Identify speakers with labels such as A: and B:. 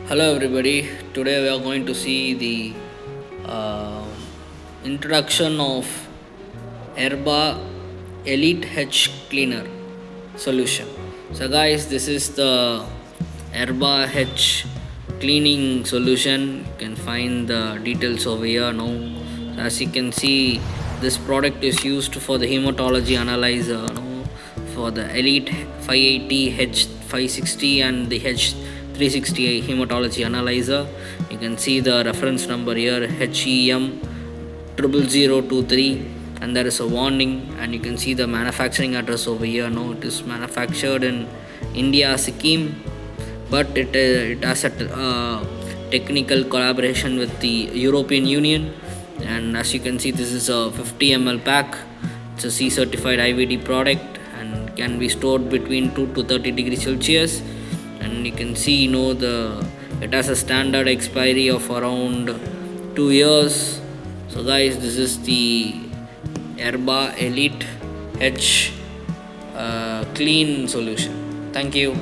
A: Hello everybody. Today we are going to see the uh, introduction of Erba Elite H Cleaner solution. So guys, this is the Erba H cleaning solution. You can find the details over here now. So as you can see, this product is used for the hematology analyzer, for the Elite 580, H560 and the H360 hematology analyzer. You can see the reference number here, HEM 00023, and there is a warning, and you can see the manufacturing address over here. No, it is manufactured in India, Sikkim, but it has a technical collaboration with the European Union. And as you can see, this is a 50 ml pack. It's a C certified IVD product and can be stored between 2 to 30 degrees Celsius. And you can see, the it has a standard expiry of around 2 years. So guys, this is the Erba Elite H Clean solution. Thank you.